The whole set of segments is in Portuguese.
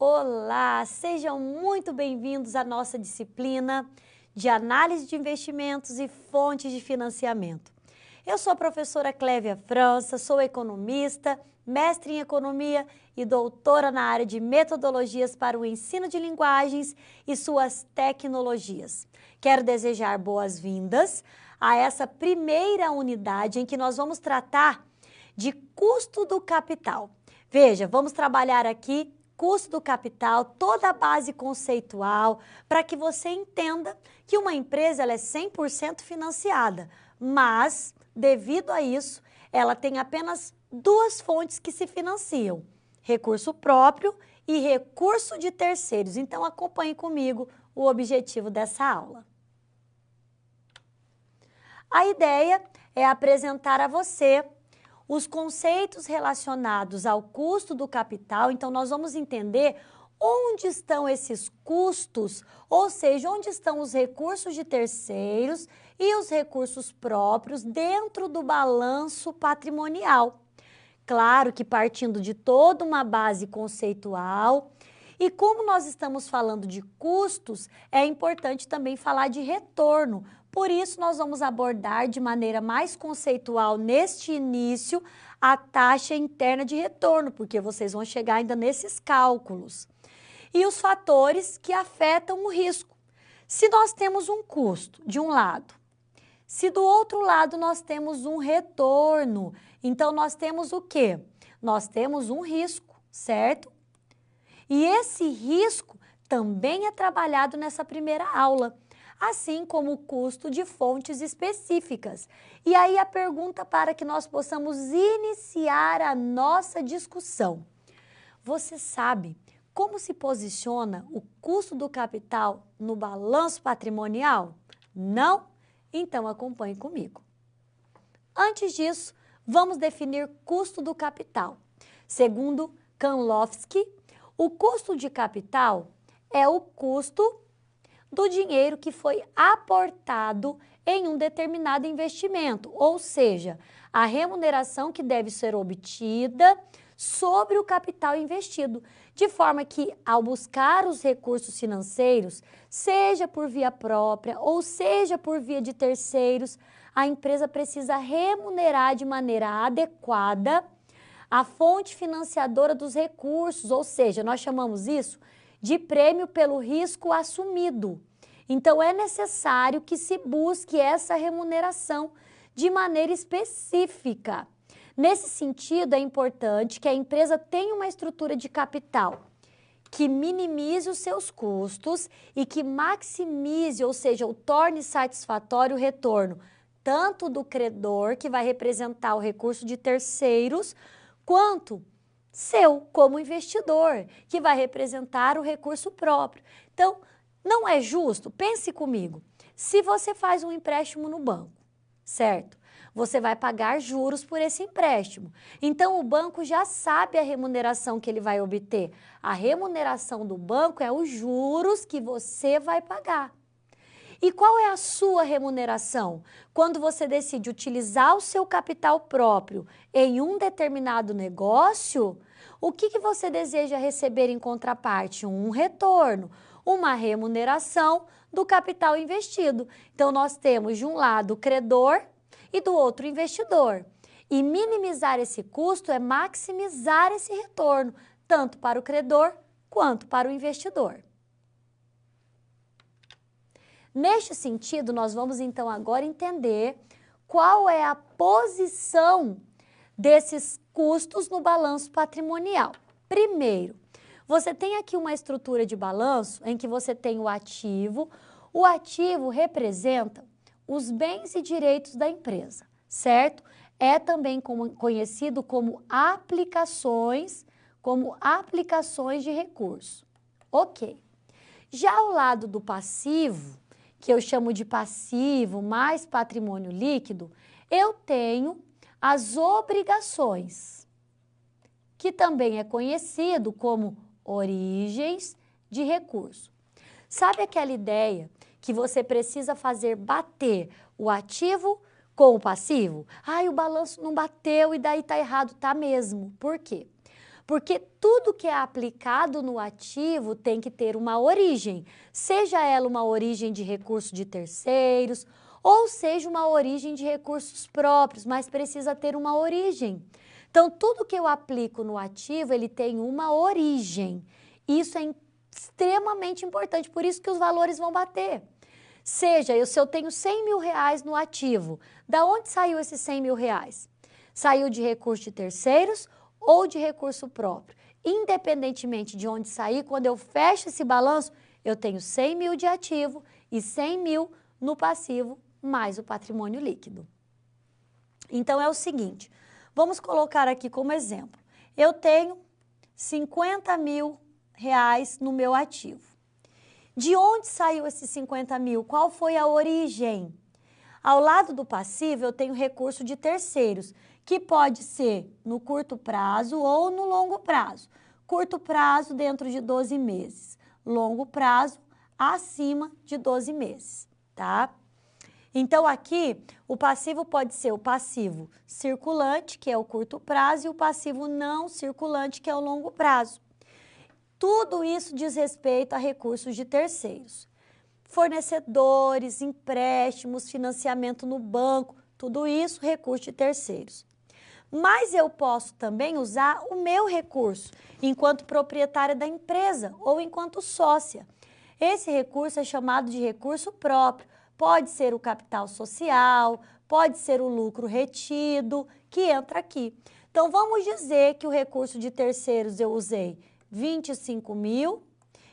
Olá, sejam muito bem-vindos à nossa disciplina de análise de investimentos e fontes de financiamento. Eu sou a professora Clévia França, sou economista, mestre em economia e doutora na área de metodologias para o ensino de linguagens e suas tecnologias. Quero desejar boas-vindas a essa primeira unidade em que nós vamos tratar de custo do capital. Veja, vamos trabalhar aqui custo do capital, toda a base conceitual, para que você entenda que uma empresa ela é 100% financiada, mas, devido a isso, ela tem apenas duas fontes que se financiam, recurso próprio e recurso de terceiros. Então, acompanhe comigo o objetivo dessa aula. A ideia é apresentar a você os conceitos relacionados ao custo do capital. Então, nós vamos entender onde estão esses custos, ou seja, onde estão os recursos de terceiros e os recursos próprios dentro do balanço patrimonial. Claro que partindo de toda uma base conceitual. E como nós estamos falando de custos, é importante também falar de retorno. Por isso, nós vamos abordar de maneira mais conceitual neste início a taxa interna de retorno, porque vocês vão chegar ainda nesses cálculos. E os fatores que afetam o risco. Se nós temos um custo de um lado, se do outro lado nós temos um retorno, então nós temos o quê? Nós temos um risco, certo? E esse risco também é trabalhado nessa primeira aula, assim como o custo de fontes específicas. E aí a pergunta para que nós possamos iniciar a nossa discussão. Você sabe como se posiciona o custo do capital no balanço patrimonial? Não? Então acompanhe comigo. Antes disso, vamos definir custo do capital. Segundo Kanlowski, o custo de capital é o custo do dinheiro que foi aportado em um determinado investimento, ou seja, a remuneração que deve ser obtida sobre o capital investido, de forma que, ao buscar os recursos financeiros, seja por via própria ou seja por via de terceiros, a empresa precisa remunerar de maneira adequada a fonte financiadora dos recursos, ou seja, nós chamamos isso de prêmio pelo risco assumido. Então, é necessário que se busque essa remuneração de maneira específica. Nesse sentido, é importante que a empresa tenha uma estrutura de capital que minimize os seus custos e que maximize, ou seja, o torne satisfatório o retorno, tanto do credor, que vai representar o recurso de terceiros, quanto seu como investidor, que vai representar o recurso próprio. Então, não é justo? Pense comigo. Se você faz um empréstimo no banco, certo? Você vai pagar juros por esse empréstimo. Então, o banco já sabe a remuneração que ele vai obter. A remuneração do banco é os juros que você vai pagar. E qual é a sua remuneração? Quando você decide utilizar o seu capital próprio em um determinado negócio, o que você deseja receber em contraparte? Um retorno, uma remuneração do capital investido. Então, nós temos de um lado o credor e do outro o investidor. E minimizar esse custo é maximizar esse retorno, tanto para o credor quanto para o investidor. Neste sentido, nós vamos então agora entender qual é a posição desses custos no balanço patrimonial. Primeiro, você tem aqui uma estrutura de balanço em que você tem o ativo. O ativo representa os bens e direitos da empresa, certo? É também conhecido como aplicações de recurso. Ok. Já ao lado do passivo, que eu chamo de passivo mais patrimônio líquido, eu tenho as obrigações, que também é conhecido como origens de recurso. Sabe aquela ideia que você precisa fazer bater o ativo com o passivo? Ai, o balanço não bateu e daí tá errado, tá mesmo. Por quê? Porque tudo que é aplicado no ativo tem que ter uma origem, seja ela uma origem de recurso de terceiros, ou seja uma origem de recursos próprios, mas precisa ter uma origem. Então, tudo que eu aplico no ativo, ele tem uma origem. Isso é extremamente importante, por isso que os valores vão bater. Seja, se eu tenho 100 mil reais no ativo, da onde saiu esses 100 mil reais? Saiu de recurso de terceiros ou de recurso próprio? Independentemente de onde sair, quando eu fecho esse balanço, eu tenho 100 mil de ativo e 100 mil no passivo, mais o patrimônio líquido. Então, é o seguinte, vamos colocar aqui como exemplo. Eu tenho 50 mil reais no meu ativo. De onde saiu esses 50 mil? Qual foi a origem? Ao lado do passivo, eu tenho recurso de terceiros, que pode ser no curto prazo ou no longo prazo. Curto prazo dentro de 12 meses, longo prazo acima de 12 meses, tá? Então, aqui, o passivo pode ser o passivo circulante, que é o curto prazo, e o passivo não circulante, que é o longo prazo. Tudo isso diz respeito a recursos de terceiros. Fornecedores, empréstimos, financiamento no banco, tudo isso recurso de terceiros. Mas eu posso também usar o meu recurso enquanto proprietária da empresa ou enquanto sócia. Esse recurso é chamado de recurso próprio. Pode ser o capital social, pode ser o lucro retido, que entra aqui. Então, vamos dizer que o recurso de terceiros eu usei 25 mil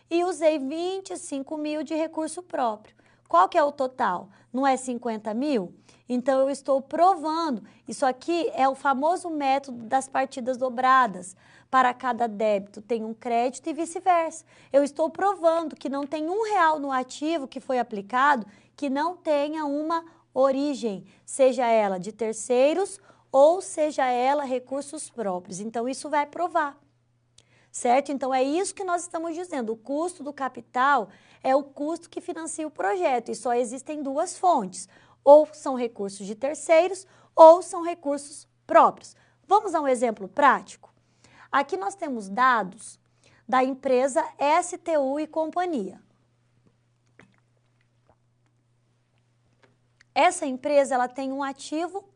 e usei 25 mil de recurso próprio. Qual que é o total? Não é 50 mil? Então, eu estou provando. Isso aqui é o famoso método das partidas dobradas. Para cada débito tem um crédito e vice-versa. Eu estou provando que não tem R$1 no ativo que foi aplicado que não tenha uma origem, seja ela de terceiros ou seja ela recursos próprios. Então, isso vai provar. Certo? Então, é isso que nós estamos dizendo. O custo do capital é o custo que financia o projeto e só existem duas fontes. Ou são recursos de terceiros ou são recursos próprios. Vamos a um exemplo prático? Aqui nós temos dados da empresa STU e Companhia. Essa empresa ela tem um ativo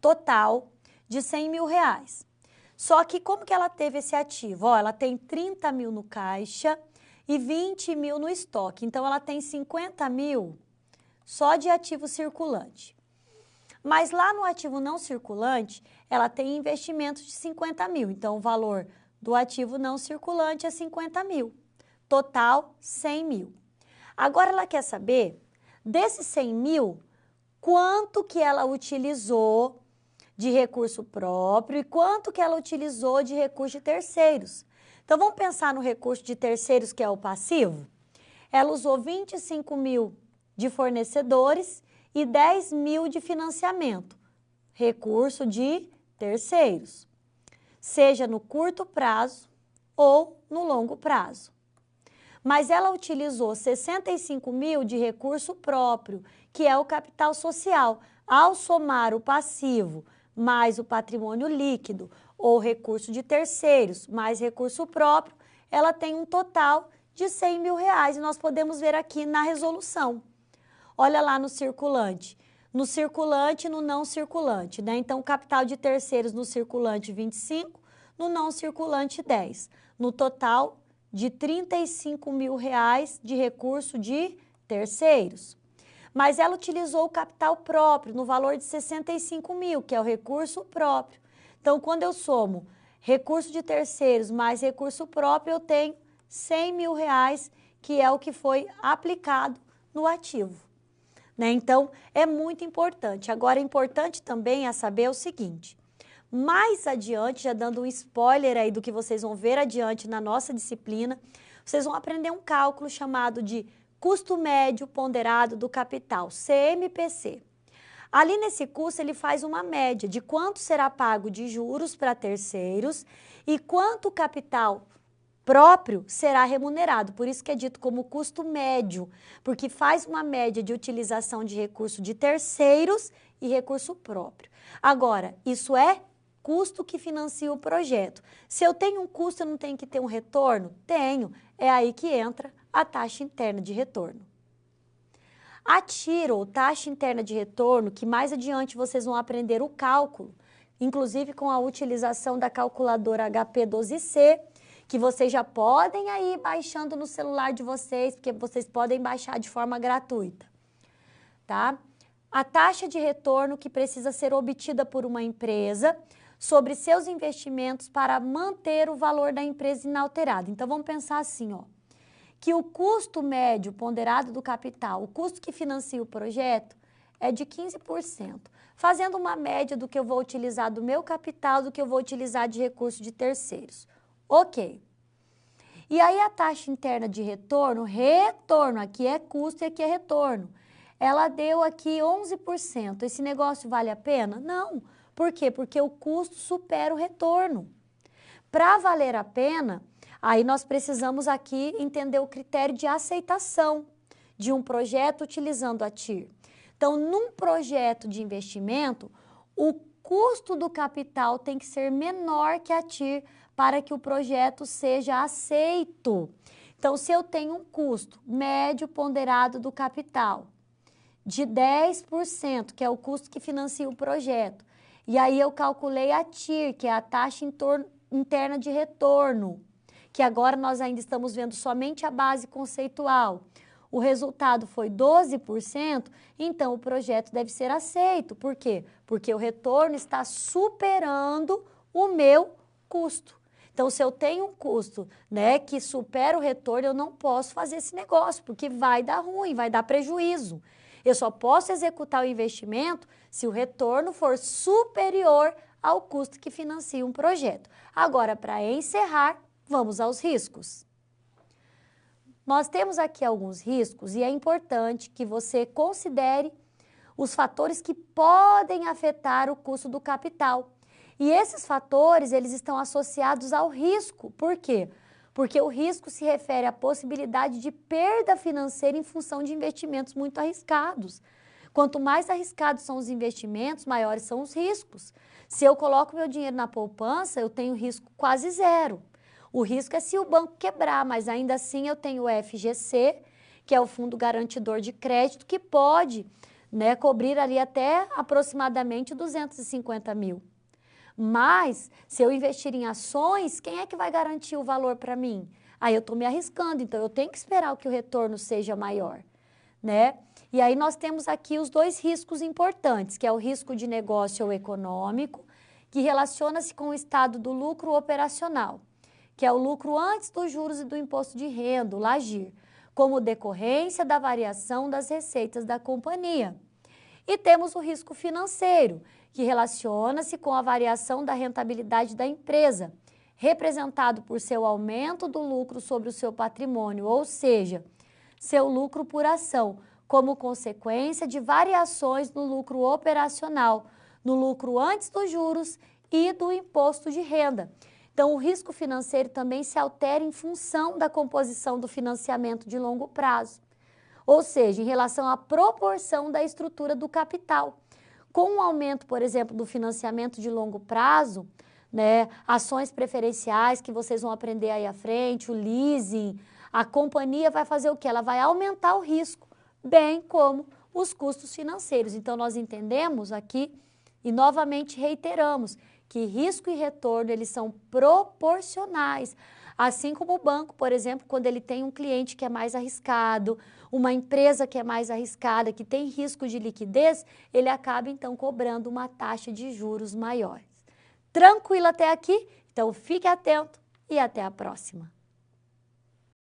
total de 100 mil reais. Só que como que ela teve esse ativo? Ó, ela tem 30 mil no caixa e 20 mil no estoque. Então, ela tem 50 mil só de ativo circulante. Mas lá no ativo não circulante, ela tem investimentos de 50 mil. Então, o valor do ativo não circulante é 50 mil. Total, 100 mil. Agora, ela quer saber, desses 100 mil, quanto que ela utilizou de recurso próprio e quanto que ela utilizou de recurso de terceiros. Então, vamos pensar no recurso de terceiros, que é o passivo? Ela usou 25 mil de fornecedores e 10 mil de financiamento, recurso de terceiros, seja no curto prazo ou no longo prazo. Mas ela utilizou 65 mil de recurso próprio, que é o capital social. Ao somar o passivo mais o patrimônio líquido ou recurso de terceiros mais recurso próprio, ela tem um total de 100 mil reais. E nós podemos ver aqui na resolução. Olha lá no circulante. No circulante e no não circulante, né? Então, capital de terceiros no circulante 25, no não circulante 10. No total de 35 mil reais de recurso de terceiros. Mas ela utilizou o capital próprio no valor de 65 mil, que é o recurso próprio. Então, quando eu somo recurso de terceiros mais recurso próprio, eu tenho 100 mil reais, que é o que foi aplicado no ativo. Né? Então, é muito importante. Agora, é importante também é saber o seguinte, mais adiante, já dando um spoiler aí do que vocês vão ver adiante na nossa disciplina, vocês vão aprender um cálculo chamado de custo médio ponderado do capital, CMPC. Ali nesse custo ele faz uma média de quanto será pago de juros para terceiros e quanto o capital próprio será remunerado. Por isso que é dito como custo médio, porque faz uma média de utilização de recurso de terceiros e recurso próprio. Agora, isso é custo que financia o projeto. Se eu tenho um custo, eu não tenho que ter um retorno? Tenho. É aí que entra a taxa interna de retorno. A TIR, ou taxa interna de retorno, que mais adiante vocês vão aprender o cálculo, inclusive com a utilização da calculadora HP12C, que vocês já podem aí ir baixando no celular de vocês, porque vocês podem baixar de forma gratuita, tá? A taxa de retorno que precisa ser obtida por uma empresa sobre seus investimentos para manter o valor da empresa inalterado. Então, vamos pensar assim, ó, que o custo médio ponderado do capital, o custo que financia o projeto, é de 15%, fazendo uma média do que eu vou utilizar do meu capital, do que eu vou utilizar de recurso de terceiros. Ok. E aí a taxa interna de retorno, aqui é custo e aqui é retorno, ela deu aqui 11%. Esse negócio vale a pena? Não. Por quê? Porque o custo supera o retorno. Para valer a pena, aí nós precisamos aqui entender o critério de aceitação de um projeto utilizando a TIR. Então, num projeto de investimento, o custo do capital tem que ser menor que a TIR para que o projeto seja aceito. Então, se eu tenho um custo médio ponderado do capital de 10%, que é o custo que financia o projeto, e aí eu calculei a TIR, que é a taxa interna de retorno, que agora nós ainda estamos vendo somente a base conceitual. O resultado foi 12%, então o projeto deve ser aceito. Por quê? Porque o retorno está superando o meu custo. Então, se eu tenho um custo, né, que supera o retorno, eu não posso fazer esse negócio, porque vai dar ruim, vai dar prejuízo. Eu só posso executar o investimento se o retorno for superior ao custo que financia um projeto. Agora, para encerrar, vamos aos riscos. Nós temos aqui alguns riscos e é importante que você considere os fatores que podem afetar o custo do capital. E esses fatores, eles estão associados ao risco. Por quê? Porque o risco se refere à possibilidade de perda financeira em função de investimentos muito arriscados. Quanto mais arriscados são os investimentos, maiores são os riscos. Se eu coloco meu dinheiro na poupança, eu tenho risco quase zero. O risco é se o banco quebrar, mas ainda assim eu tenho o FGC, que é o Fundo Garantidor de Crédito, que pode, né, cobrir ali até aproximadamente 250 mil. Mas, se eu investir em ações, quem é que vai garantir o valor para mim? Aí eu estou me arriscando, então eu tenho que esperar que o retorno seja maior, né? E aí nós temos aqui os dois riscos importantes, que é o risco de negócio ou econômico, que relaciona-se com o estado do lucro operacional, que é o lucro antes dos juros e do imposto de renda, o LAGIR, como decorrência da variação das receitas da companhia. E temos o risco financeiro, que relaciona-se com a variação da rentabilidade da empresa, representado por seu aumento do lucro sobre o seu patrimônio, ou seja, seu lucro por ação, como consequência de variações no lucro operacional, no lucro antes dos juros e do imposto de renda. Então, o risco financeiro também se altera em função da composição do financiamento de longo prazo, ou seja, em relação à proporção da estrutura do capital. Com o aumento, por exemplo, do financiamento de longo prazo, né, ações preferenciais que vocês vão aprender aí à frente, o leasing, a companhia vai fazer o quê? Ela vai aumentar o risco, bem como os custos financeiros. Então, nós entendemos aqui e novamente reiteramos que risco e retorno, eles são proporcionais. Assim como o banco, por exemplo, quando ele tem um cliente que é mais arriscado, uma empresa que é mais arriscada, que tem risco de liquidez, ele acaba então cobrando uma taxa de juros maiores. Tranquilo até aqui? Então fique atento e até a próxima.